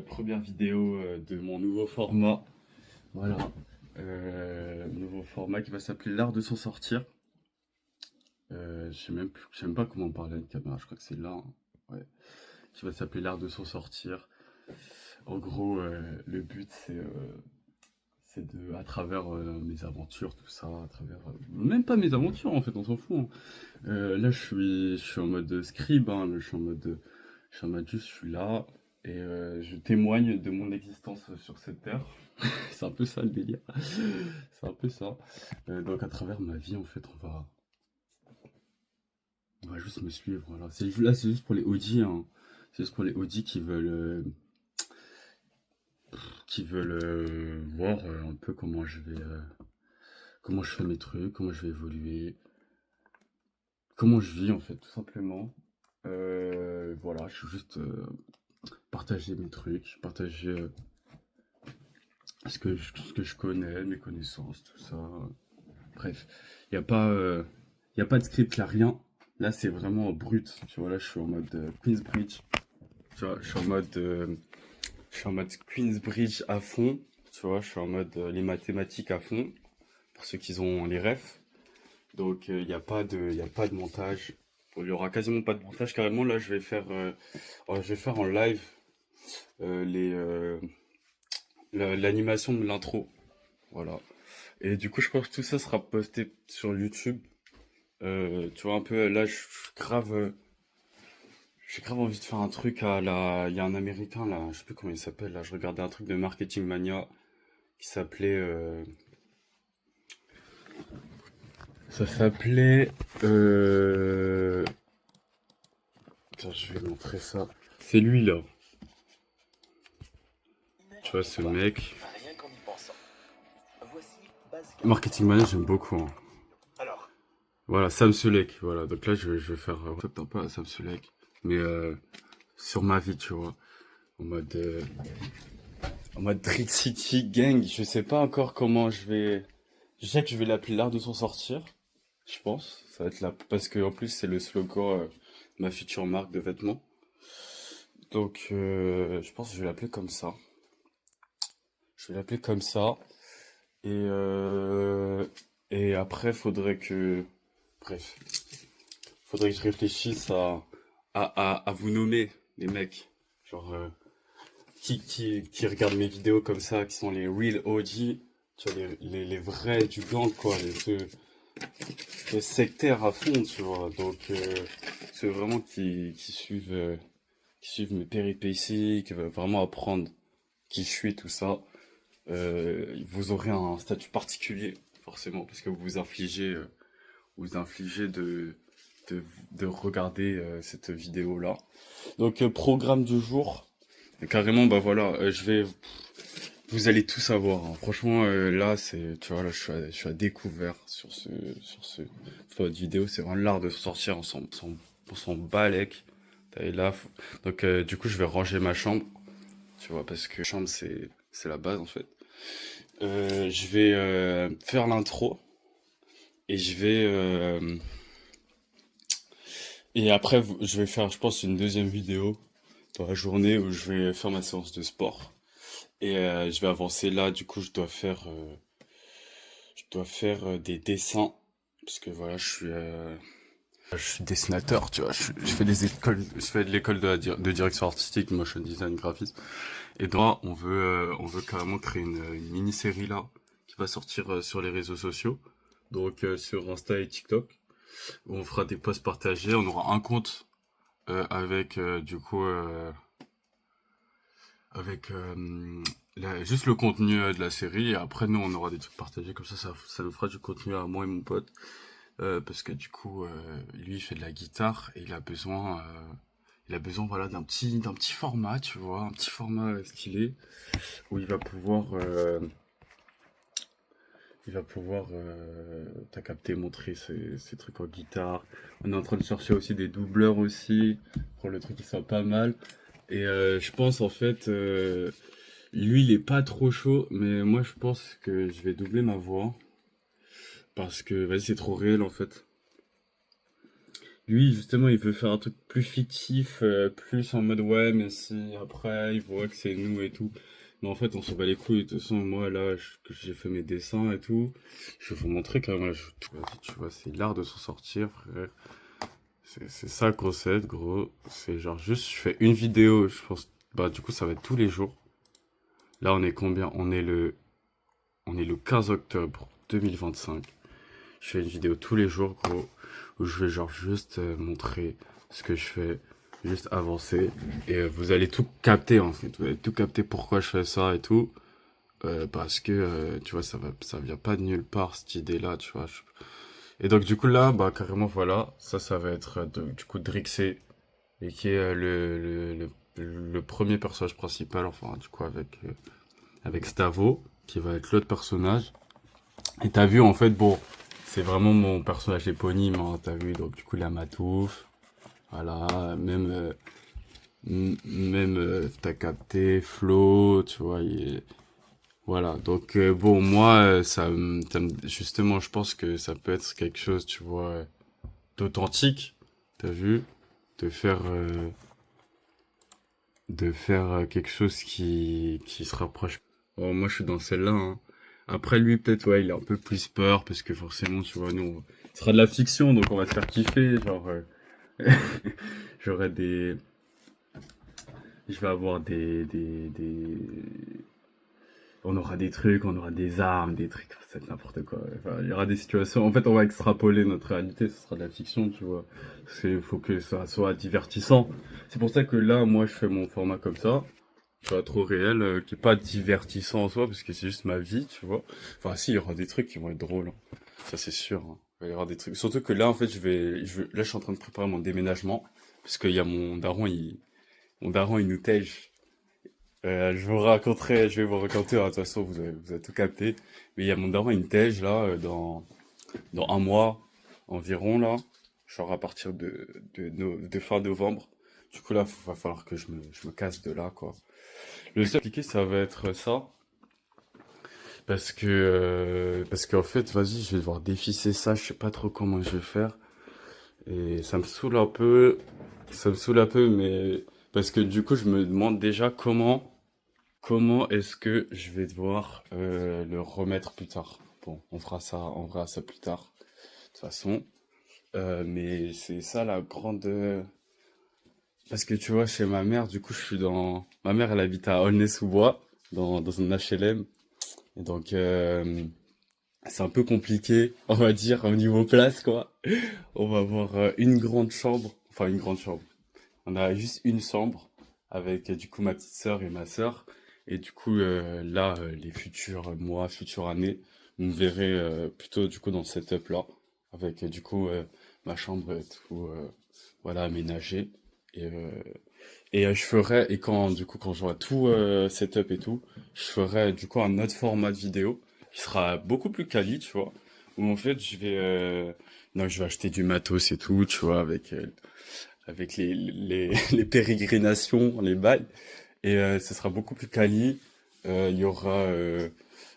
Première vidéo de mon nouveau format. Voilà. Nouveau format qui va s'appeler l'art de s'en sortir. Je sais même pas comment parler à une caméra, je crois que c'est là, hein. Ouais. Qui va s'appeler l'art de s'en sortir. En gros, le but c'est de, à travers mes aventures, tout ça, à travers. Même pas mes aventures en fait, on s'en fout, hein. Là je suis en mode scribe, hein, là, je suis en mode juste, je suis là et je témoigne de mon existence sur cette terre. C'est un peu ça le délire. C'est un peu ça. Donc à travers ma vie, en fait, on va juste me suivre. Voilà. Là, c'est juste pour les OG, hein. C'est juste pour les OG qui veulent voir un peu comment je fais mes trucs, comment je vais évoluer, comment je vis en fait, tout simplement. Voilà, je suis juste partager mes trucs, partager ce que je connais, mes connaissances, tout ça. Bref, il n'y a pas, y a pas de script, il n'y a rien. Là, c'est vraiment brut. Tu vois, là, je suis en mode Queensbridge. Tu vois, je suis en mode Queensbridge à fond. Tu vois, je suis en mode les mathématiques à fond. Pour ceux qui ont les refs. Donc, il y a pas de montage. Bon, il y aura quasiment pas de montage. Carrément, là, je vais faire en live l'animation de l'intro. Voilà. Et du coup, je pense que tout ça sera posté sur YouTube. Tu vois, un peu, là, j'ai grave envie de faire un truc à la. Il y a un américain, là, je sais plus comment il s'appelle, là, je regardais un truc de Marketing Mania qui s'appelait. Ça s'appelait. Tiens, je vais montrer ça. C'est lui, là. Tu vois, ce mec. Marketing Mania, j'aime beaucoup, hein. Voilà, Sam Sulek, voilà. Donc là, je vais faire. Un peu à Sam Sulek. Mais sur ma vie, tu vois. En mode. En mode Trick City Gang, je sais pas encore comment je vais. Je sais que je vais l'appeler l'art de s'en sortir, je pense. Ça va être là. Parce que en plus, c'est le slogan de ma future marque de vêtements. Donc, je pense que je vais l'appeler comme ça. Je vais l'appeler comme ça. Et, et après, Bref. Faudrait que je réfléchisse à vous nommer, les mecs. Genre, qui regardent mes vidéos comme ça, qui sont les real OG, tu vois, les vrais du gang, quoi, les sectaires à fond, tu vois. Donc, c'est vraiment qui suivent mes péripéties, qui veulent vraiment apprendre qui je suis, tout ça. Vous aurez un statut particulier, forcément, parce que vous infligez de, de regarder cette vidéo-là. Donc, programme du jour. Carrément, bah voilà, vous allez tout savoir, hein. Franchement, là, tu vois, là, je suis à découvert sur cette vidéo. C'est vraiment l'art de sortir, on s'en balèque. Et là, donc, du coup, je vais ranger ma chambre, tu vois, parce que la chambre, c'est la base, en fait. Je vais faire l'intro et et après, je vais faire, je pense, une deuxième vidéo dans la journée où je vais faire ma séance de sport. Et je vais avancer là, du coup, je dois faire des dessins. Parce que voilà, je suis dessinateur, tu vois. Je fais de l'école de direction artistique, motion design, graphisme. Et donc, on veut carrément créer une mini-série là, qui va sortir sur les réseaux sociaux. Donc, sur Insta et TikTok. Où on fera des posts partagés. On aura un compte avec, du coup, avec juste le contenu de la série. Et après, nous, on aura des trucs partagés. Comme ça nous fera du contenu à moi et mon pote. Parce que du coup, lui, il fait de la guitare et il a besoin voilà, d'un petit format, tu vois, un petit format stylé où il va pouvoir, t'as capté, montrer ses trucs en guitare. On est en train de chercher aussi des doubleurs aussi pour le truc qui soit pas mal. Et je pense en fait, lui, il est pas trop chaud, mais moi, je pense que je vais doubler ma voix parce que, vas-y, c'est trop réel en fait. Lui, justement, il veut faire un truc plus fictif, plus en mode ouais, mais si après il voit que c'est nous et tout. Mais en fait, on s'en bat les couilles. De toute façon, moi là, que j'ai fait mes dessins et tout, je vais vous montrer quand même. Là, vas-y, tu vois, c'est l'art de s'en sortir, frère. C'est ça le concept, gros. C'est genre juste, je fais une vidéo, je pense. Bah, du coup, ça va être tous les jours. Là, on est combien? On est le 15 octobre 2025. Je fais une vidéo tous les jours, gros, où je vais genre juste montrer ce que je fais, juste avancer. Et vous allez tout capter, en fait. Vous allez tout capter pourquoi je fais ça et tout. Parce que, tu vois, ça vient pas de nulle part, cette idée-là, tu vois. Et donc, du coup, là, bah, carrément, voilà. Ça va être, du coup, Drixé. Et qui est le premier personnage principal, enfin, du coup, avec Stavo, qui va être l'autre personnage. Et t'as vu, en fait, bon, c'est vraiment mon personnage éponyme, hein, t'as vu, donc du coup, il a Matouf, voilà, même, t'as capté, Flo, tu vois, voilà, donc bon, moi, justement, je pense que ça peut être quelque chose, tu vois, d'authentique, t'as vu, de faire, euh, de faire quelque chose qui se rapproche. Oh, moi, je suis dans celle-là, hein. Après, lui, peut-être, ouais, il a un peu plus peur, parce que forcément, tu vois, nous, ce sera de la fiction, donc on va se faire kiffer, genre, j'aurai des, je vais avoir on aura des trucs, on aura des armes, des trucs, c'est n'importe quoi. Enfin, il y aura des situations, en fait, on va extrapoler notre réalité, ce sera de la fiction, tu vois. Faut que ça soit divertissant. C'est pour ça que là, moi, je fais mon format comme ça, pas trop réel, qui est pas divertissant en soi, parce que c'est juste ma vie, tu vois. Enfin, si, il y aura des trucs qui vont être drôles, hein. Ça c'est sûr, hein. Il va y avoir des trucs. Surtout que là, en fait, là, je suis en train de préparer mon déménagement, parce qu'il y a mon daron, il nous tège. Je vais vous raconter, hein, de toute façon, vous avez tout capté. Mais il y a mon daron, il nous tège, là, dans un mois environ, là. Genre à partir de fin novembre. Du coup, là, va falloir que je me casse de là, quoi. Le seul appliqué, ça va être ça. Parce qu'en fait, vas-y, je vais devoir dévisser ça, je sais pas trop comment je vais faire. Et ça me saoule un peu. Ça me saoule un peu, mais parce que du coup, je me demande déjà comment est-ce que je vais devoir le remettre plus tard. Bon, on verra ça plus tard, de toute façon. Mais c'est ça la grande. Parce que tu vois, chez ma mère, du coup, ma mère, elle habite à Aulnay-sous-Bois, dans un HLM. Et donc, c'est un peu compliqué, on va dire, au niveau place, quoi. On va avoir une grande chambre, enfin une grande chambre. On a juste une chambre avec du coup ma petite sœur et ma sœur. Et du coup, là, les futurs mois, futures années, vous me verrez plutôt du coup dans ce setup-là, avec du coup ma chambre et tout, voilà, aménagée. Et, et quand du coup quand j'aurai tout setup et tout, je ferai du coup un autre format de vidéo qui sera beaucoup plus quali, tu vois. Où en fait non, je vais acheter du matos et tout, tu vois, avec les pérégrinations, les bails. Et ce sera beaucoup plus quali. Il y aura,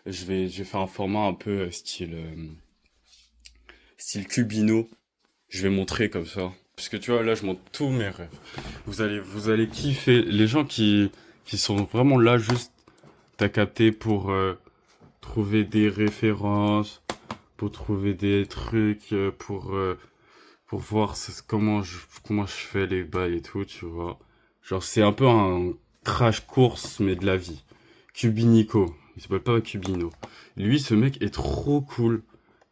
je vais faire un format un peu style Cubino. Je vais montrer comme ça. Parce que tu vois, là, je montre tous mes rêves. Vous allez kiffer. Les gens qui sont vraiment là juste, t'as capté pour trouver des références, pour trouver des trucs, pour voir comment je fais les bails et tout, tu vois. Genre, c'est un peu un crash course, mais de la vie. Cubinico. Il s'appelle pas Cubino. Lui, ce mec est trop cool.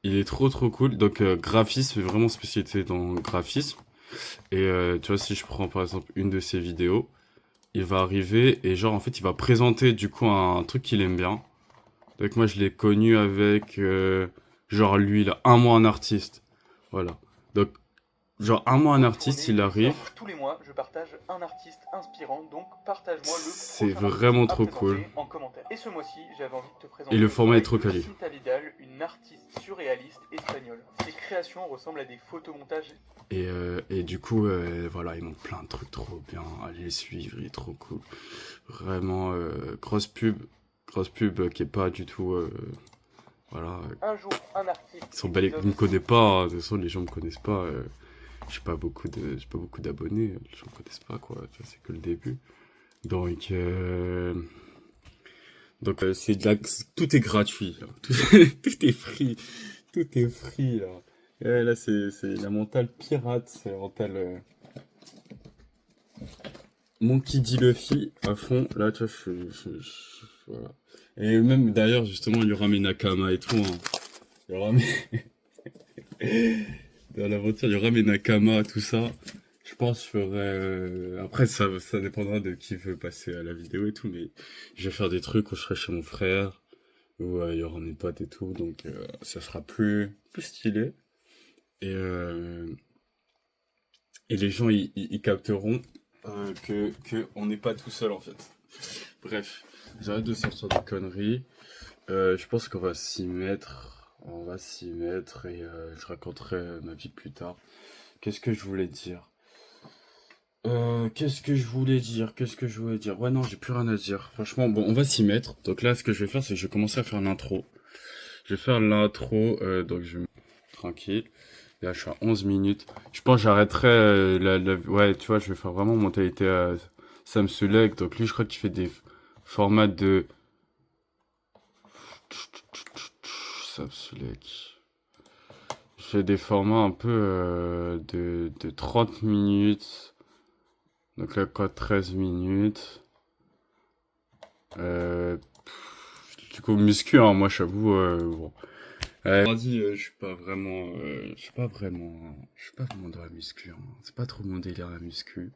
Il est trop trop cool. Donc, graphisme, vraiment spécialité dans le graphisme. Et tu vois, si je prends par exemple une de ses vidéos, il va arriver et genre en fait il va présenter du coup un truc qu'il aime bien. Donc moi je l'ai connu avec genre lui il a un mois un artiste. Voilà. Donc genre un mois un Pour artiste tourner il une arrive. séance tous les mois, je partage un artiste inspirant, donc partage-moi le C'est prochain artiste vraiment à trop cool. présenter en commentaire. Et ce mois-ci, j'avais envie de te Et le présenter format est trop Maite quali. Cinta Vidal, une artiste surréaliste espagnole. Ses créations ressemblent à des photomontages. Et du coup, voilà, ils montent plein de trucs trop bien. Allez le suivre, il est trop cool. Vraiment, grosse pub qui est pas du tout, voilà. Un jour, un artiste, Ils épisode me 5. connaissent pas, hein. De toute façon, les gens me connaissent pas. j'ai pas beaucoup d'abonnés, les gens connaissent pas, quoi, tu vois, c'est que le début. Donc, c'est de la... tout est gratuit, là. Tout, tout est free, tout est free, là. Ouais, là, c'est la mentale pirate, c'est la mentale Monkey D. Luffy à fond. Là, tu vois, voilà. Et même, d'ailleurs, justement, il y aura mes Nakama et tout, hein. Il y aura mes... Dans l'aventure, il y aura mes Nakama, tout ça. Je pense que je ferai... Après, ça dépendra de qui veut passer à la vidéo et tout, mais je vais faire des trucs où je serai chez mon frère, où il y aura mes potes et tout, donc ça sera plus stylé. Et, euh, et les gens, ils capteront que on n'est pas tout seul, en fait. Bref, j'arrête de sortir des conneries. Je pense qu'on va s'y mettre. On va s'y mettre et je raconterai ma vie plus tard. Qu'est-ce que je voulais dire? Qu'est-ce que je voulais dire? Ouais, non, j'ai plus rien à dire. Franchement, bon, on va s'y mettre. Donc là, ce que je vais faire, c'est que je vais commencer à faire l'intro. Je vais faire l'intro, donc je vais... Tranquille. Là, je suis à 11 minutes. Je pense que j'arrêterai ouais, tu vois, je vais faire vraiment mentalité à Sam Sulek. Donc lui, je crois qu'il fait des formats de... Sam Sulek. Je fais des formats un peu de 30 minutes. Donc là, quoi, 13 minutes. Du coup, muscu, hein, moi, j'avoue, bon. Dit, je suis pas vraiment dans la muscu, hein. C'est pas trop mon délire, la muscu.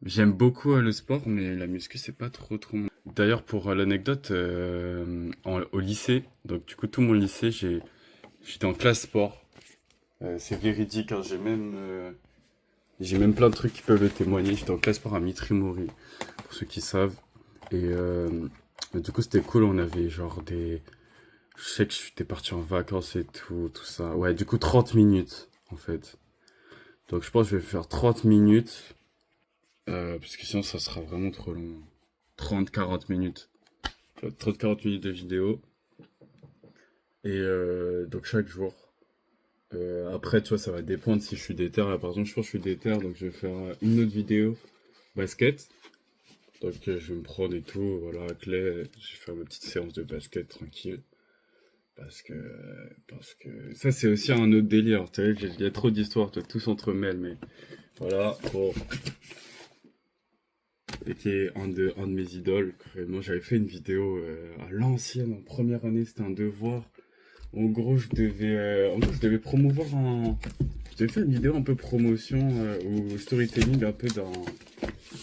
J'aime beaucoup le sport, mais la muscu, c'est pas trop mon... D'ailleurs, pour l'anecdote, au lycée, donc du coup, tout mon lycée, j'étais en classe sport. C'est véridique, hein, j'ai même plein de trucs qui peuvent le témoigner. J'étais en classe sport à Mitrimori, pour ceux qui savent. Et du coup, c'était cool. On avait genre des... Je sais que j'étais parti en vacances et tout ça. Ouais, du coup, 30 minutes, en fait. Donc, je pense que je vais faire 30 minutes. Parce que sinon, ça sera vraiment trop long. 30-40 minutes. 30-40 minutes de vidéo. Et donc, chaque jour. Après, tu vois, ça va dépendre si je suis déter. Là, par exemple, je pense que je suis déter. Donc, je vais faire une autre vidéo basket. Donc je vais me prendre et tout, voilà, clé, je vais faire ma petite séance de basket tranquille. Parce que ça c'est aussi un autre délire, tu sais, il y a trop d'histoires, tout s'entremêle, mais voilà, bon. C'était un de mes idoles, vraiment, j'avais fait une vidéo à l'ancienne, en première année, c'était un devoir. En gros, je devais promouvoir un... Je devais faire une vidéo un peu promotion ou storytelling un peu dans...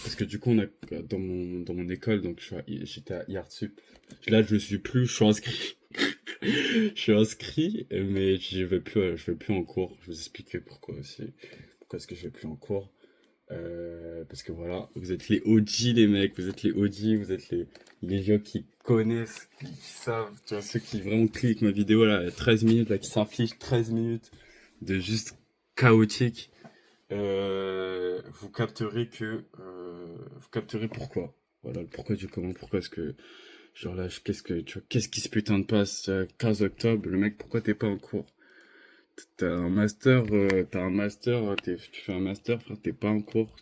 Parce que du coup, dans mon école, donc j'étais à IARTSUP. Là, je suis plus, je suis inscrit. Je suis inscrit, mais je vais plus en cours. Je vais vous expliquer pourquoi aussi. Pourquoi est-ce que je vais plus en cours. Parce que voilà, vous êtes les OG, les mecs, vous êtes les OG, vous êtes les gens qui connaissent, qui savent, tu vois, ceux qui vraiment cliquent ma vidéo là, 13 minutes, là, qui s'infligent 13 minutes de juste chaotique. Vous capterez pourquoi. Voilà, le pourquoi du comment, pourquoi est-ce que, genre là, qu'est-ce qui se putain de passe, 15 octobre, le mec, pourquoi t'es pas en cours? T'as un master, tu fais un master, frère, t'es pas en cours,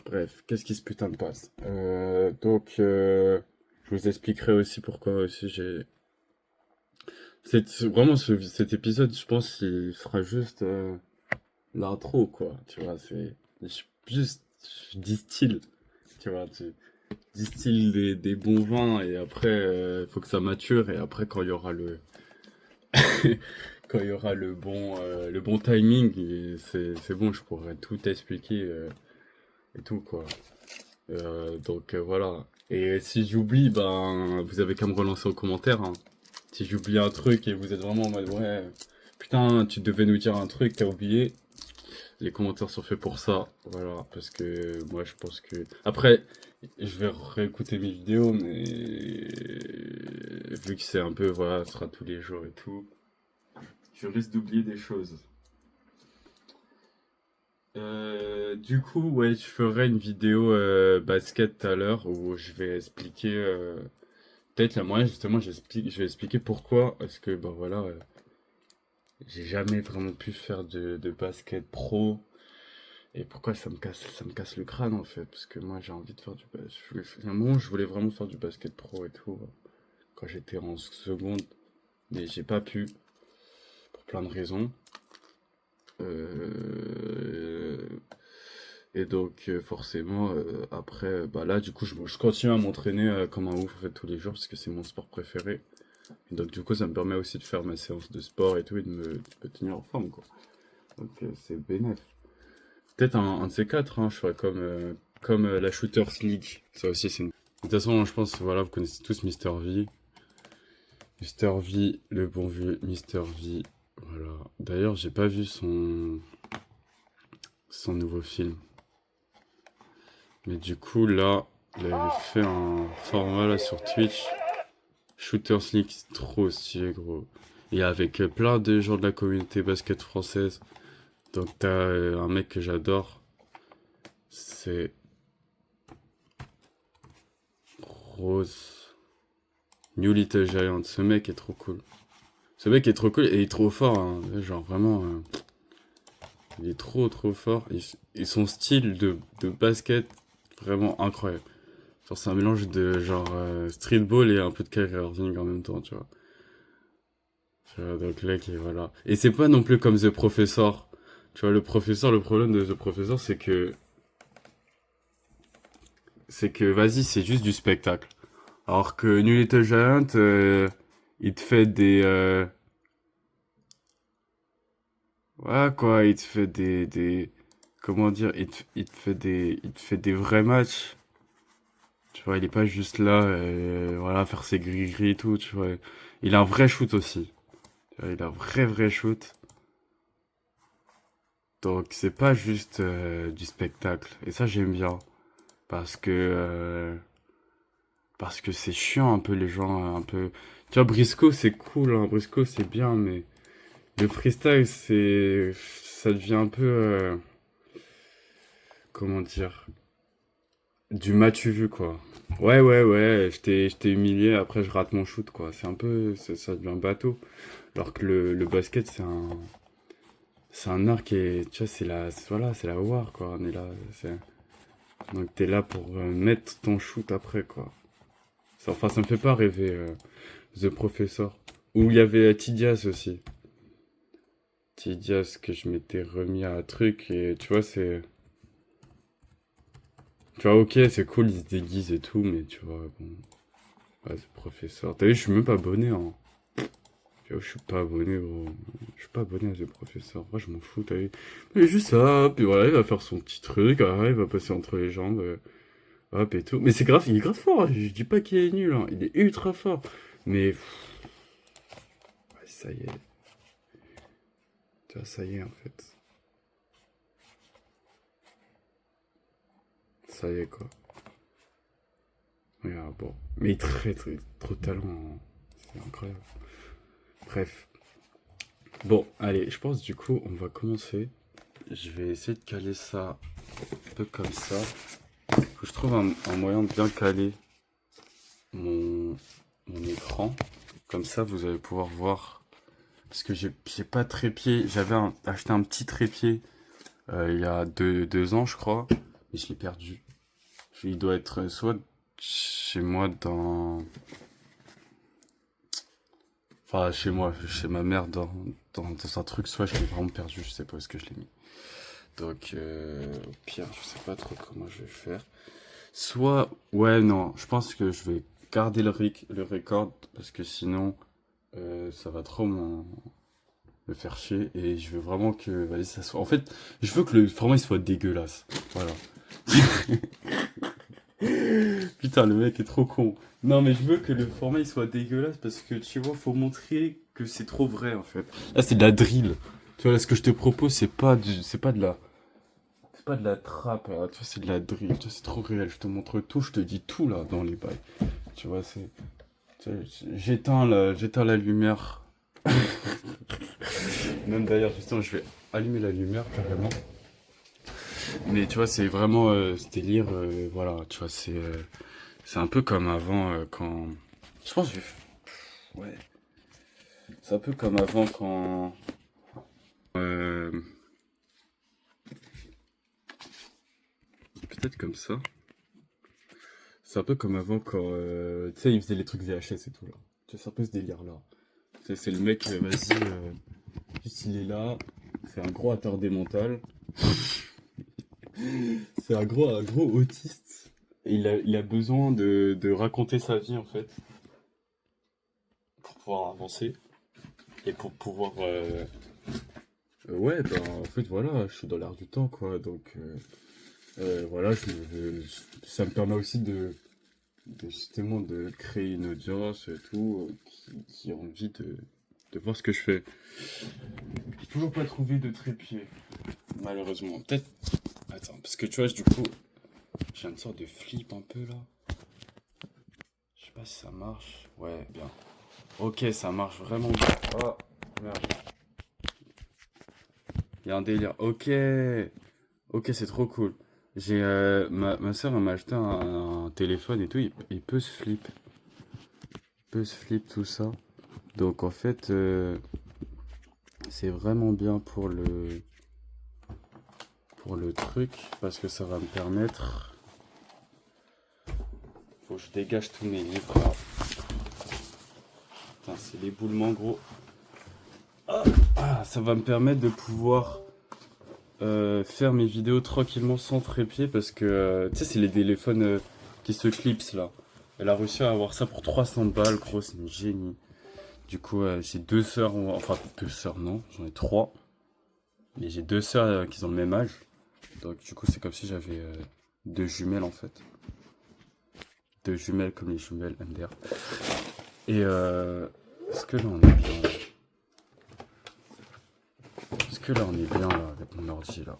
bref, qu'est-ce qui se putain de passe? Je vous expliquerai aussi pourquoi aussi vraiment cet épisode, je pense, il sera juste, l'intro, quoi, tu vois, juste, je distille, tu vois, tu distilles des bons vins et après, faut que ça mature et après, quand il y aura quand il y aura le bon timing, et c'est bon, je pourrai tout expliquer et tout, quoi. Voilà. Et si j'oublie, ben, vous avez qu'à me relancer en commentaire, hein. Si j'oublie un truc et vous êtes vraiment en mode, ouais, putain, tu devais nous dire un truc, t'as oublié. Les commentaires sont faits pour ça, voilà, parce que moi je pense que... Après, je vais réécouter mes vidéos, mais vu que c'est un peu, voilà, ce sera tous les jours et tout, je risque d'oublier des choses. Du coup, ouais, je ferai une vidéo basket tout à l'heure où je vais expliquer... peut-être la moyenne, justement, je vais expliquer pourquoi est-ce que, bah voilà, j'ai jamais vraiment pu faire de basket pro. Et pourquoi ça me casse le crâne en fait? Parce que moi j'ai envie de faire du basket. À un moment, je voulais vraiment faire du basket pro et tout, quand j'étais en seconde. Mais j'ai pas pu, pour plein de raisons. Euh, Et donc, forcément, après, bah là, du coup, je continue à m'entraîner comme un ouf en fait, tous les jours parce que c'est mon sport préféré. Et donc, du coup, ça me permet aussi de faire ma séance de sport et tout et de me tenir en forme, quoi. Donc, c'est bénéf. Peut-être un de ces quatre, hein, je ferais comme la Shooters League. Ça aussi, c'est une. De toute façon, je pense, voilà, vous connaissez tous Mister V. Mister V, le bon vieux Mister V. Voilà. D'ailleurs, j'ai pas vu son nouveau film. Mais du coup, là, il avait fait un format là sur Twitch. Shooters League, c'est trop stylé, gros. Et avec plein de gens de la communauté basket française. Donc, t'as un mec que j'adore. C'est Rose. New Little Giant. Ce mec est trop cool. Ce mec est trop cool et il est trop fort, hein. Genre, vraiment. Il est trop, trop fort. Et son style de basket, vraiment incroyable. Genre, c'est un mélange de genre streetball et un peu de Kyrie Irving en même temps, tu vois. Donc là, voilà. Et c'est pas non plus comme The Professor. Tu vois, le problème de The Professor, vas-y, c'est juste du spectacle. Alors que New Little Giant, il te fait ouais, quoi, il te fait comment dire, il te fait des vrais matchs. Tu vois, il est pas juste là, voilà, faire ses gris-gris et tout, tu vois. Il a un vrai shoot aussi. Tu vois, il a un vrai shoot. Donc c'est pas juste du spectacle. Et ça j'aime bien. Parce que parce que c'est chiant un peu les gens un peu. Tu vois Briscoe c'est cool, hein, Briscoe c'est bien, mais le freestyle ça devient un peu comment dire du m'as-tu vu quoi. Ouais, je t'ai humilié, après je rate mon shoot quoi. C'est un peu ça devient bateau. Alors que le basket c'est un art qui est tu vois c'est la war quoi. On est là c'est Donc t'es là pour mettre ton shoot après, quoi. Enfin, ça me fait pas rêver, The Professor. Où il y avait Tidias aussi. Tidias que je m'étais remis à un truc et tu vois, c'est... Tu vois, ok, c'est cool, il se déguise et tout, mais tu vois, bon... Ouais, The Professor. T'as vu, je suis même pas abonné, hein. Tu vois, je suis pas abonné, gros. Je suis pas abonné à The Professor. Moi, je m'en fous, t'as vu. Mais juste ça, puis voilà, il va faire son petit truc, ah, il va passer entre les jambes. Hop et tout. Mais c'est grave, il est grave fort, hein. Je dis pas qu'il est nul, hein. Il est ultra fort. Mais ouais, ça y est. Tu vois, ça y est en fait. Ça y est quoi. Regarde, bon. Mais il est très, trop de talent, hein. C'est incroyable. Bref. Bon, allez, je pense du coup, on va commencer. Je vais essayer de caler ça un peu comme ça. Faut que je trouve un moyen de bien caler mon, mon écran. Comme ça, vous allez pouvoir voir. Parce que j'ai pas de trépied. J'avais acheté un petit trépied il y a deux ans, je crois. Mais je l'ai perdu. Il doit être soit chez moi Enfin, chez moi, chez ma mère dans un truc, soit je l'ai vraiment perdu, je sais pas où est-ce que je l'ai mis. Donc, au pire, je sais pas trop comment je vais faire. Soit, ouais, non, je pense que je vais garder le record, parce que sinon, ça va trop me faire chier, et je veux vraiment que, vas-y, ça soit... En fait, je veux que le format, il soit dégueulasse. Voilà. Putain, le mec est trop con. Non, mais je veux que le format il soit dégueulasse parce que tu vois, faut montrer que c'est trop vrai en fait. Là, c'est de la drill. Tu vois, là, ce que je te propose, c'est pas de la trappe. Là. Tu vois, c'est de la drill. Tu vois, c'est trop réel. Je te montre tout, je te dis tout là dans les bails. Tu vois, tu vois, j'éteins la lumière. Même d'ailleurs, justement, je vais allumer la lumière carrément. Mais tu vois, c'est vraiment ce délire. Voilà, tu vois, c'est un peu comme avant quand. Je pense que ouais. C'est un peu comme avant quand. Peut-être comme ça. C'est un peu comme avant quand, tu sais, ils faisaient les trucs VHS et tout, là. Tu vois, c'est un peu ce délire-là. C'est le mec, vas-y, juste il est là, c'est un gros attardé mental. C'est un gros autiste. Et il a besoin de raconter sa vie, en fait, pour pouvoir avancer. Et pour pouvoir... ouais, ben, en fait, voilà, je suis dans l'air du temps, quoi. Donc, voilà, ça me permet aussi justement de créer une audience et tout, qui a envie de voir ce que je fais. J'ai toujours pas trouvé de trépied, malheureusement. Peut-être... Attends, parce que tu vois, du coup, j'ai une sorte de flip un peu, là. Je sais pas si ça marche. Ouais, bien. Ok, ça marche vraiment bien. Oh, merde. Il y a un délire. Ok. Ok, c'est trop cool. J'ai ma soeur m'a acheté un téléphone et tout, il peut se flip. Il peut se flip tout ça. Donc en fait, c'est vraiment bien pour le truc parce que ça va me permettre. Faut que je dégage tous mes livres là. Putain, c'est l'éboulement gros. Ah, ça va me permettre de pouvoir faire mes vidéos tranquillement sans trépied parce que tu sais, c'est les téléphones qui se clipsent là. Elle a réussi à avoir ça pour 300 balles, gros, c'est une génie. Du coup, j'ai deux sœurs, enfin deux sœurs non, j'en ai trois. Mais j'ai deux sœurs qui ont le même âge. Donc du coup, c'est comme si j'avais deux jumelles en fait. Deux jumelles comme les jumelles MDR. Et est-ce que là on est bien là? Est-ce que là on est bien là avec mon ordi là?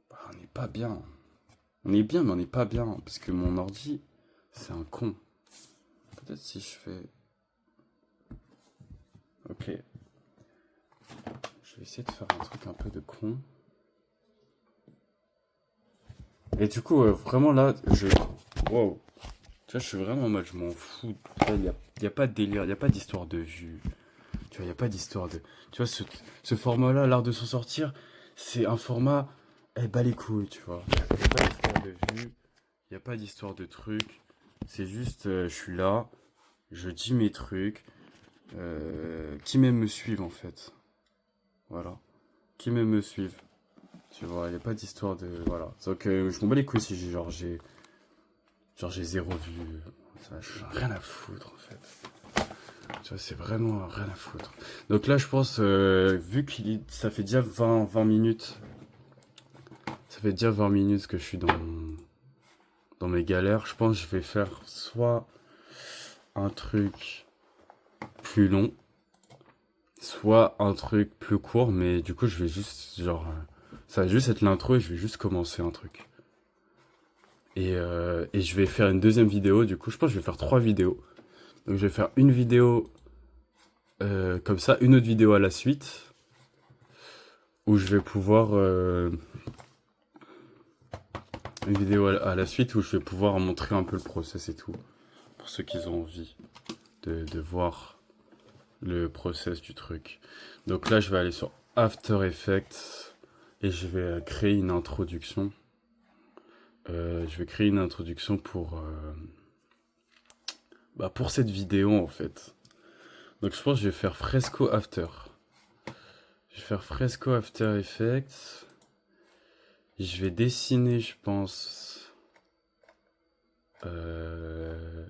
Bah, on n'est pas bien. On est bien mais on n'est pas bien. Parce que mon ordi, c'est un con. Peut-être si je fais... Ok. Je vais essayer de faire un truc un peu de con. Et du coup, vraiment là, wow. Tu vois, je suis vraiment en mode, je m'en fous. Il y a pas de délire, il n'y a pas d'histoire de vue. Tu vois, il n'y a pas d'histoire de... Tu vois, ce format-là, l'art de s'en sortir, c'est un format... Eh, bat les couilles, tu vois. Il n'y a pas d'histoire de vue, il n'y a pas d'histoire de trucs. C'est juste, je suis là, je dis mes trucs. Qui m'aime me suivre, en fait. Voilà. Qui m'aime me suivre. Tu vois, il n'y a pas d'histoire de... Voilà. Donc, je m'en bats les couilles si j'ai zéro vue. Ça, j'en ai rien à foutre, en fait. Tu vois, c'est vraiment rien à foutre. Donc là, je pense, vu ça fait déjà 20 minutes. Ça fait déjà 20 minutes que je suis dans mes galères. Je pense que je vais faire soit un truc plus long, soit un truc plus court, mais du coup, je vais juste, genre, ça va juste être l'intro et je vais juste commencer un truc. Et je vais faire une deuxième vidéo, du coup, je pense que je vais faire 3 vidéos. Donc, je vais faire une vidéo comme ça, une autre vidéo à la suite, où je vais pouvoir... une vidéo à la suite où je vais pouvoir montrer un peu le process et tout, pour ceux qui ont envie de voir le process du truc. Donc là, je vais aller sur After Effects et je vais créer une introduction. Je vais créer une introduction pour cette vidéo en fait. Donc je pense que je vais faire Fresco After. Je vais faire Fresco After Effects. Je vais dessiner, je pense, je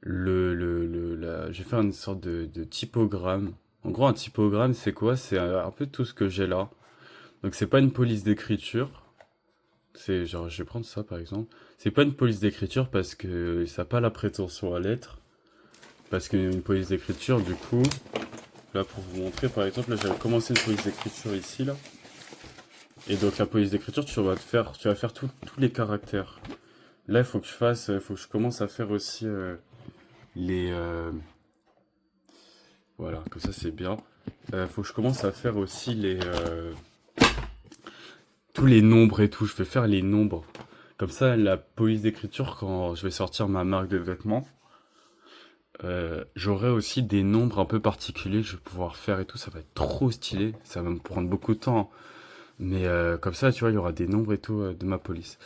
vais faire une sorte de typogramme. En gros, un typogramme, c'est quoi? C'est un peu tout ce que j'ai là. Donc, c'est pas une police d'écriture. C'est genre, je vais prendre ça par exemple. C'est pas une police d'écriture parce que ça n'a pas la prétention à l'être. Parce qu'une police d'écriture, du coup, là pour vous montrer par exemple, là j'avais commencé une police d'écriture ici là. Et donc la police d'écriture, tu vas faire tous les caractères. Là, il faut que je commence à faire aussi les... voilà, comme ça c'est bien. Faut que je commence à faire aussi tous les nombres et tout. Je vais faire les nombres. Comme ça, la police d'écriture, quand je vais sortir ma marque de vêtements, J'aurai aussi des nombres un peu particuliers que je vais pouvoir faire et tout. Ça va être trop stylé. Ça va me prendre beaucoup de temps. Mais comme ça, tu vois, il y aura des nombres et tout de ma police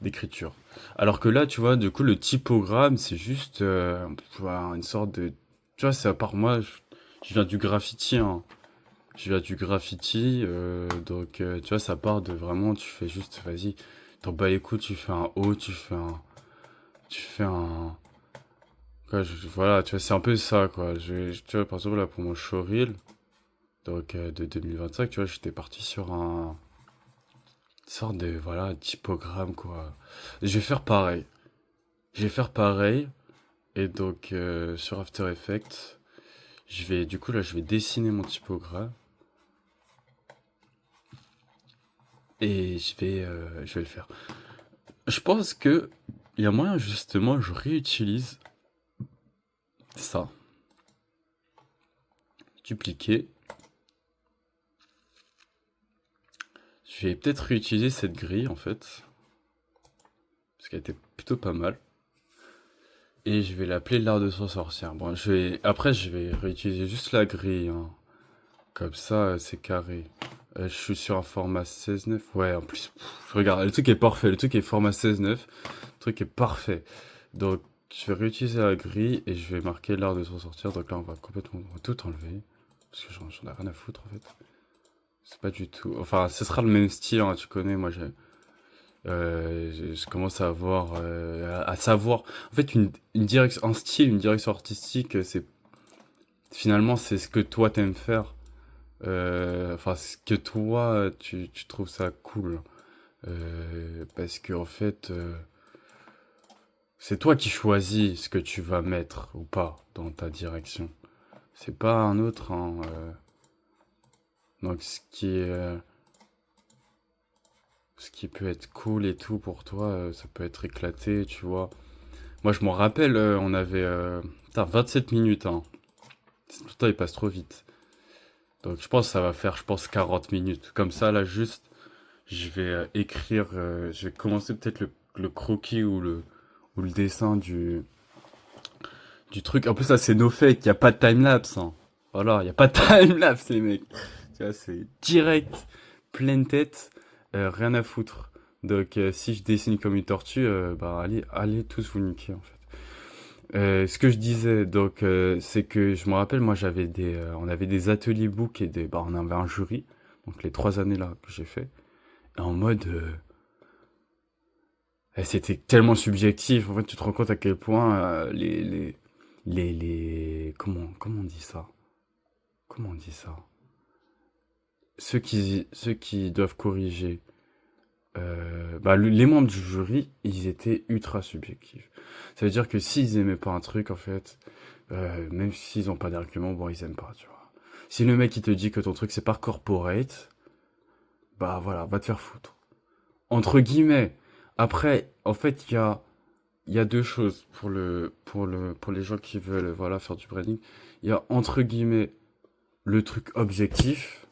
d'écriture. Alors que là, tu vois, du coup, le typogramme, c'est juste tu vois, une sorte de... Tu vois, c'est à part moi, je viens du graffiti, hein. Je viens du graffiti, donc tu vois, ça part de vraiment, tu fais juste, vas-y, t'en bats les coups, tu fais un O, tu fais un... Quoi, voilà, tu vois, c'est un peu ça, quoi. Tu vois, par exemple, là, pour mon showreel, donc de 2025, tu vois, j'étais parti sur un... sorte de, voilà, typogramme, quoi. Je vais faire pareil. Je vais faire pareil, et donc sur After Effects, du coup, là, je vais dessiner mon typogramme, et je vais le faire. Je pense que il y a moyen justement, je réutilise ça, dupliquer. Je vais peut-être réutiliser cette grille en fait, parce qu'elle était plutôt pas mal. Et je vais l'appeler l'art de s'en sortir. Bon, après je vais réutiliser juste la grille, hein. Comme ça, c'est carré. Je suis sur un format 16:9. Ouais, en plus, regarde, le truc est parfait. Le truc est format 16:9. Le truc est parfait. Donc, je vais réutiliser la grille et je vais marquer l'art de s'en sortir. Donc là, on va tout enlever. Parce que j'en ai rien à foutre, en fait. C'est pas du tout... Enfin, ce sera le même style, hein, tu connais. Moi, je commence à avoir... à savoir... En fait, une direction... Un style, une direction artistique, c'est... Finalement, c'est ce que toi, t'aimes faire. Enfin, ce que toi, tu trouves ça cool. Parce que en fait, c'est toi qui choisis ce que tu vas mettre ou pas dans ta direction. C'est pas un autre, hein. Donc, ce qui peut être cool et tout pour toi, ça peut être éclaté, tu vois. Moi, je m'en rappelle, on avait... putain, 27 minutes, hein. Tout le temps, il passe trop vite. Donc, je pense que ça va faire, je pense, 40 minutes. Comme ça, là, juste... Je vais écrire, je vais commencer peut-être le croquis ou le dessin du truc. En plus, ça, c'est no fake, il n'y a pas de timelapse, hein. Voilà, il n'y a pas de timelapse, les mecs. Tu vois, c'est direct, pleine tête, rien à foutre. Donc, si je dessine comme une tortue, bah, allez tous vous niquer, en fait. Ce que je disais, donc, c'est que je me rappelle, moi, on avait des ateliers book bah, on avait un jury. Donc, les 3 années là que j'ai fait. Et en mode, c'était tellement subjectif. En fait, tu te rends compte à quel point comment on dit ça? Comment on dit ça? Ceux qui doivent corriger, bah, les membres du jury, ils étaient ultra subjectifs. Ça veut dire que s'ils aimaient pas un truc, en fait, même s'ils ont pas d'argument, bon, ils aiment pas, tu vois. Si le mec il te dit que ton truc c'est pas corporate, bah voilà, va te faire foutre. Entre guillemets. Après, en fait, il y a deux choses pour les gens qui veulent, voilà, faire du branding. Il y a, entre guillemets, le truc objectif.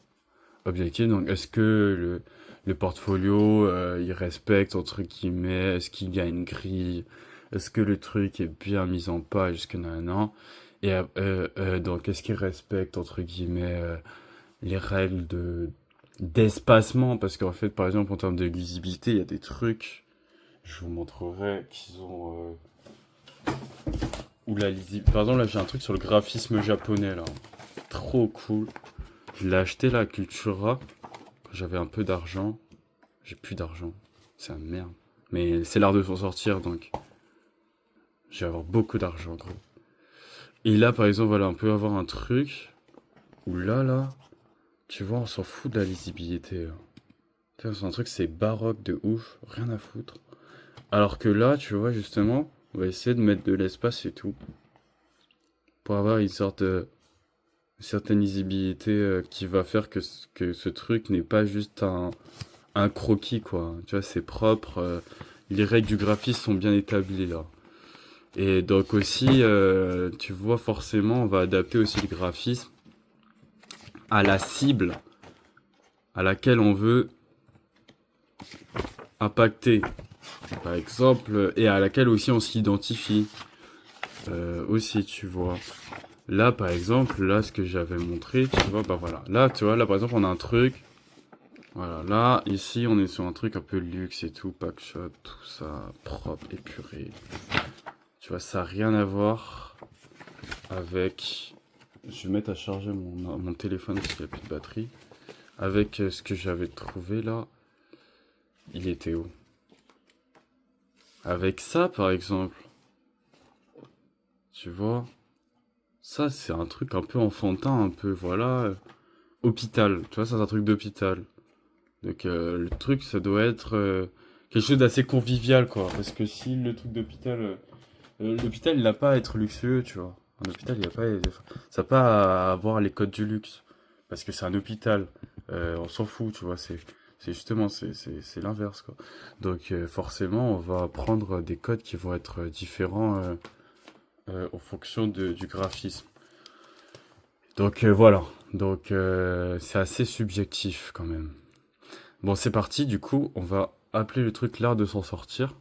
Objectif, donc, est-ce que le portfolio, il respecte, entre guillemets, est-ce qu'il y a une grille, est-ce que le truc est bien mis en page, est-ce que non. Et donc, est-ce qu'il respecte, entre guillemets, les règles d'espacement, parce qu'en fait, par exemple, en termes de lisibilité, il y a des trucs, je vous montrerai, qu'ils ont... ou la lisibilité. Par exemple, là, j'ai un truc sur le graphisme japonais, là. Trop cool. Je l'ai acheté, là, à Cultura, quand j'avais un peu d'argent. J'ai plus d'argent. C'est la merde. Mais c'est l'art de s'en sortir, donc je vais avoir beaucoup d'argent, gros. Et là, par exemple, voilà, on peut avoir un truc où là, tu vois, on s'en fout de la lisibilité, là. C'est un truc, c'est baroque de ouf, rien à foutre. Alors que là, tu vois, justement, on va essayer de mettre de l'espace et tout. Pour avoir une certaine lisibilité qui va faire que ce truc n'est pas juste un croquis, quoi. Tu vois, c'est propre. Les règles du graphisme sont bien établies, là. Et donc aussi, tu vois, forcément, on va adapter aussi le graphisme à la cible à laquelle on veut impacter, par exemple, et à laquelle aussi on s'identifie. Aussi, tu vois. Là, par exemple, là, ce que j'avais montré, tu vois, bah voilà. Là, tu vois, là, par exemple, on a un truc. Voilà, là, ici, on est sur un truc un peu luxe et tout, packshot, tout ça, propre, épuré. Tu vois, ça n'a rien à voir avec... Je vais mettre à charger mon téléphone parce qu'il n'y a plus de batterie. Avec ce que j'avais trouvé là. Il était où? Avec ça, par exemple. Tu vois? Ça, c'est un truc un peu enfantin, un peu, voilà. Hôpital. Tu vois, ça, c'est un truc d'hôpital. Donc, le truc, ça doit être quelque chose d'assez convivial, quoi. Parce que si le truc d'hôpital... l'hôpital, il n'a pas à être luxueux, tu vois. Un hôpital, il a pas... Ça n'a pas à avoir les codes du luxe. Parce que c'est un hôpital. On s'en fout, tu vois. C'est justement, c'est l'inverse, quoi. Donc, forcément, on va prendre des codes qui vont être différents en fonction du graphisme. Donc, voilà. Donc, c'est assez subjectif, quand même. Bon, c'est parti. Du coup, on va appeler le truc l'art de s'en sortir.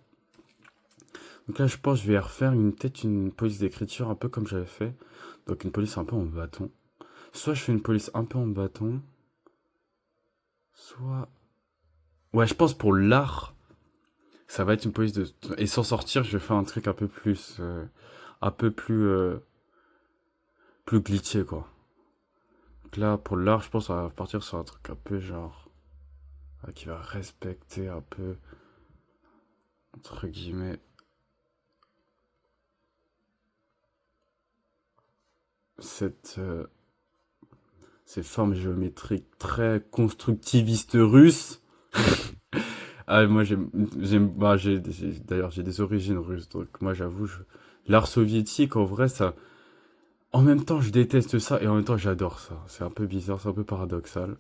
Donc là, je pense que je vais refaire peut-être une police d'écriture un peu comme j'avais fait. Donc une police un peu en bâton. Soit je fais une police un peu en bâton. Soit... Ouais, je pense pour l'art, ça va être une police de... Et s'en sortir, je vais faire un truc un peu plus... un peu plus... plus glitché, quoi. Donc là, pour l'art, je pense qu'on va partir sur un truc un peu genre... qui va respecter un peu... Entre guillemets... Ces formes géométriques très constructivistes russes. Ah, moi bah, d'ailleurs j'ai des origines russes, donc moi j'avoue, l'art soviétique en vrai ça, en même temps je déteste ça et en même temps j'adore ça. C'est un peu bizarre, c'est un peu paradoxal.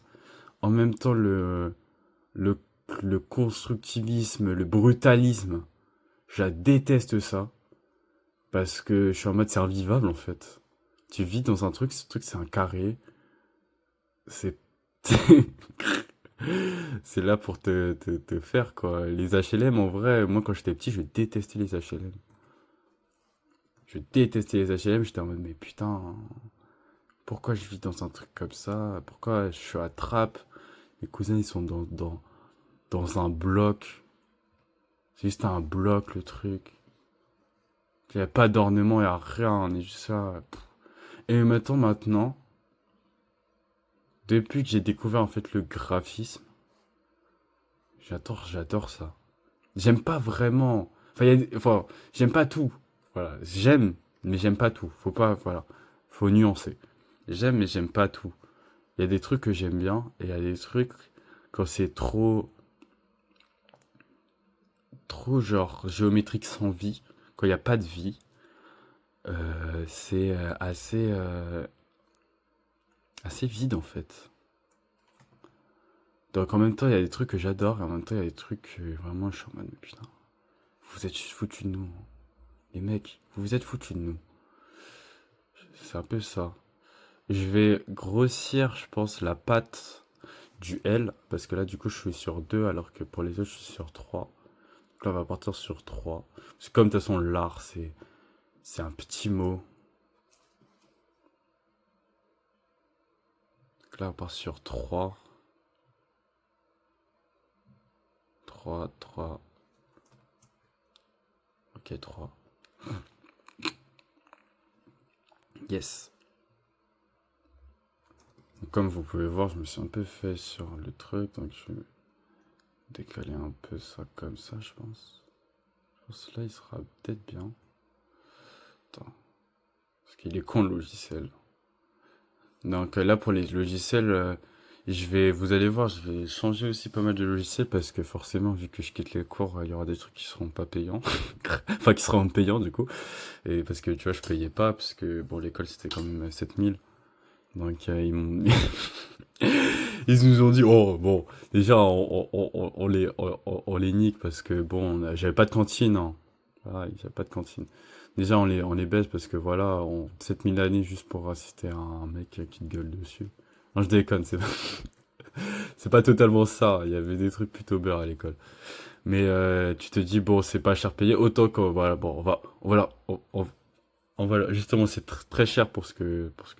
En même temps le, le constructivisme, le brutalisme, je déteste ça parce que je suis en mode c'est invivable en fait. Tu vis dans un truc, ce truc c'est un carré, c'est c'est là pour te faire, quoi. Les HLM, en vrai, moi, quand j'étais petit, je détestais les HLM. Je détestais les HLM, j'étais en mode, mais putain, pourquoi je vis dans un truc comme ça? Pourquoi je suis à Trappes? Mes cousins, ils sont dans un bloc. C'est juste un bloc, le truc. Il n'y a pas d'ornement, il n'y a rien, on est juste ça. Et maintenant, depuis que j'ai découvert, en fait, le graphisme, j'adore ça. J'aime pas vraiment. Enfin, j'aime pas tout. Voilà, j'aime, mais j'aime pas tout. Faut pas, voilà, faut nuancer. J'aime, mais j'aime pas tout. Il y a des trucs que j'aime bien, et il y a des trucs quand c'est trop genre géométrique sans vie, quand il y a pas de vie, c'est assez vide en fait. Donc en même temps, il y a des trucs que j'adore, et en même temps, il y a des trucs que vraiment je suis en mode, mais putain, vous êtes juste foutus de nous, hein. Les mecs, vous vous êtes foutus de nous. C'est un peu ça. Je vais grossir, je pense, la patte du L, parce que là, du coup, je suis sur 2 alors que pour les autres, je suis sur 3. Donc là, on va partir sur 3. Parce que comme, de toute façon, l'art, c'est un petit mot. Donc là, on part sur 3. 3, 3. Ok, 3. Yes. Donc, comme vous pouvez voir, je me suis un peu fait sur le truc, donc je vais décaler un peu ça comme ça, je pense. Je pense que là, il sera peut-être bien. Attends. Parce qu'il est con, le logiciel. Donc là, pour les logiciels, vous allez voir, je vais changer aussi pas mal de logiciels parce que forcément, vu que je quitte les cours, il y aura des trucs qui seront pas payants. Enfin, qui seront payants, du coup. Et parce que, tu vois, je payais pas, parce que, bon, l'école, c'était quand même 7000. Donc, ils nous ont dit, oh, bon, déjà, on les nique parce que, bon, j'avais pas de cantine, hein. Voilà, j'avais pas de cantine. Déjà, on les baisse parce que, voilà, 7000 années juste pour assister à un mec qui te gueule dessus. Non, je déconne, c'est pas totalement ça. Il y avait des trucs plutôt beurre à l'école. Mais tu te dis, bon, c'est pas cher payé, autant que, voilà, bon, voilà, voilà, justement, c'est très cher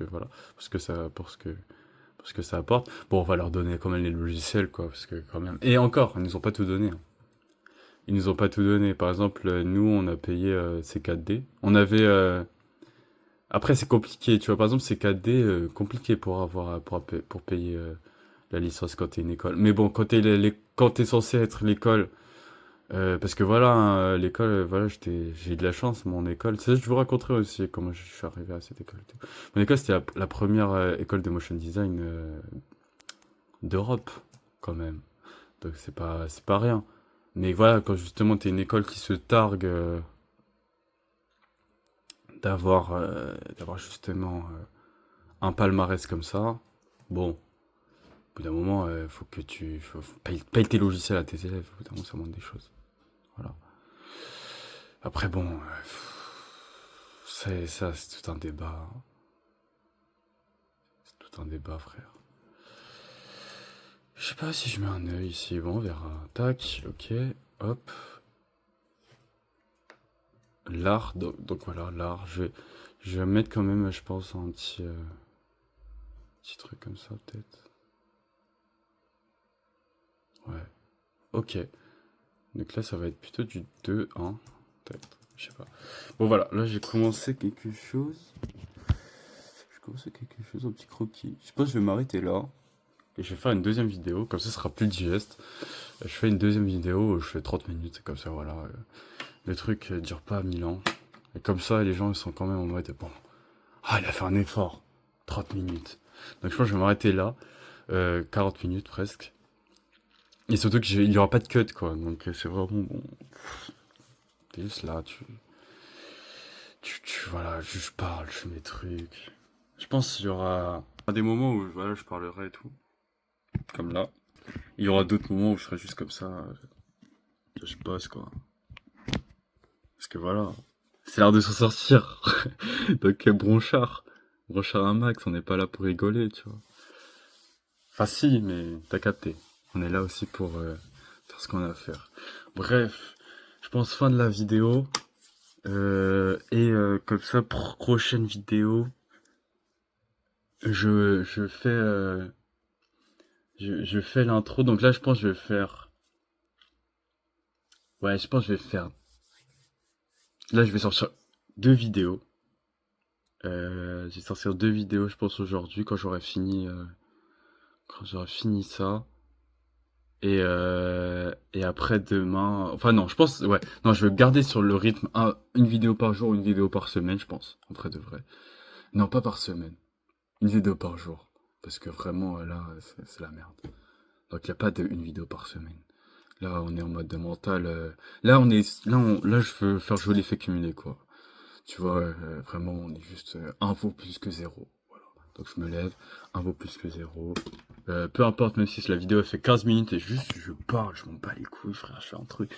voilà, pour ce que ça apporte. Bon, on va leur donner quand même les logiciels, quoi, parce que quand même. Et encore, ils nous ont pas tout donné, hein. Ils nous ont pas tout donné. Par exemple, nous, on a payé C4D. On avait. Après, c'est compliqué, tu vois. Par exemple, C4D, compliqué pour pour payer la licence quand t'es une école. Mais bon, quand t'es censé être l'école. Parce que voilà, hein, l'école, voilà, j'ai eu de la chance, mon école. C'est ça, je vous raconterai aussi comment je suis arrivé à cette école et tout. Mon école, c'était la première école de motion design d'Europe, quand même. Donc c'est pas rien. Mais voilà, quand justement t'es une école qui se targue d'avoir justement un palmarès comme ça, bon, au bout d'un moment, faut que paye tes logiciels à tes élèves. Au bout d'un moment, ça manque des choses. Voilà. Après, bon, c'est tout un débat, hein. C'est tout un débat, frère. Je sais pas si je mets un œil ici. Bon, on verra. Tac, ok, hop. L'art, donc voilà, l'art. Je vais mettre quand même, je pense, un petit truc comme ça, peut-être. Ouais, ok. Donc là, ça va être plutôt du 2-1, peut-être. Je sais pas. Bon, voilà, là, j'ai commencé quelque chose. Un petit croquis. Je pense que je vais m'arrêter là. Et je vais faire une deuxième vidéo, comme ça, ce sera plus digeste. Je fais une deuxième vidéo où je fais 30 minutes, comme ça, voilà. Le truc dure pas 1000 ans. Et comme ça, les gens, ils sont quand même en mode, bon, ah, il a fait un effort. 30 minutes. Donc je pense que je vais m'arrêter là. 40 minutes presque. Et surtout qu'il y aura pas de cut, quoi. Donc c'est vraiment bon. T'es juste là, voilà, je parle, je fais mes trucs. Je pense qu'il y aura des moments où voilà, je parlerai et tout. Comme là. Il y aura d'autres moments où je serai juste comme ça. Je bosse, quoi. Parce que voilà, c'est l'heure de s'en sortir. Donc bronchard un max, on n'est pas là pour rigoler, tu vois. Enfin si, mais t'as capté. On est là aussi pour faire ce qu'on a à faire. Bref, je pense fin de la vidéo. Comme ça, prochaine vidéo, je fais je fais l'intro. Donc là, je pense que je vais faire. Ouais, je pense que je vais faire. Là, je vais sortir 2 vidéos. Je vais sortir 2 vidéos, je pense, aujourd'hui, quand j'aurai fini ça. Et après demain. Enfin, non, je pense. Ouais. Non, je vais garder sur le rythme une vidéo par jour, une vidéo par semaine, je pense. En vrai de vrai. Non, pas par semaine. Une vidéo par jour. Parce que vraiment, là, c'est la merde. Donc, il n'y a pas de une vidéo par semaine. Là, on est en mode de mental. Là, je veux faire jouer l'effet cumulé, quoi. Tu vois, vraiment, on est juste un vaut plus que zéro. Voilà. Donc, je me lève, un vaut plus que zéro. Peu importe, même si la vidéo elle fait 15 minutes et juste je parle, je m'en bats les couilles, frère, je fais un truc.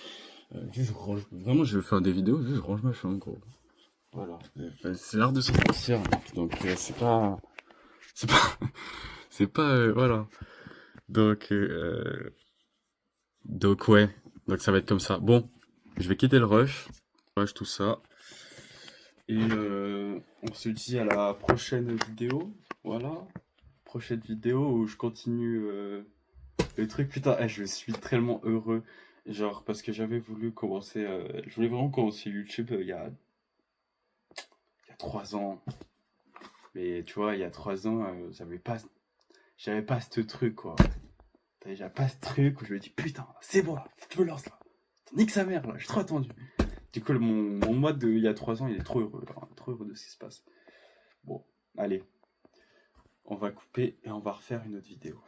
Juste, je range. Vraiment, je veux faire des vidéos, juste je range ma chambre, gros. Voilà. Enfin, c'est l'art de s'en sortir, mec. Donc, c'est pas. C'est pas. C'est pas. Voilà. Donc, donc, ouais. Donc, ça va être comme ça. Bon, je vais quitter le rush. Rush, tout ça. Et on se dit à la prochaine vidéo. Voilà. Prochaine vidéo où je continue le truc. Putain, je suis tellement heureux. Genre, parce que j'avais voulu commencer. Je voulais vraiment commencer YouTube il y a 3 ans. Mais tu vois, il y a 3 ans, j'avais pas ce truc, quoi. J'avais pas ce truc où je me dis, putain, c'est bon là, je me lance là. Nique sa mère là, j'ai trop attendu. Du coup, mon mode il y a 3 ans, il est trop heureux, là, trop heureux de ce qui se passe. Bon, allez, on va couper et on va refaire une autre vidéo.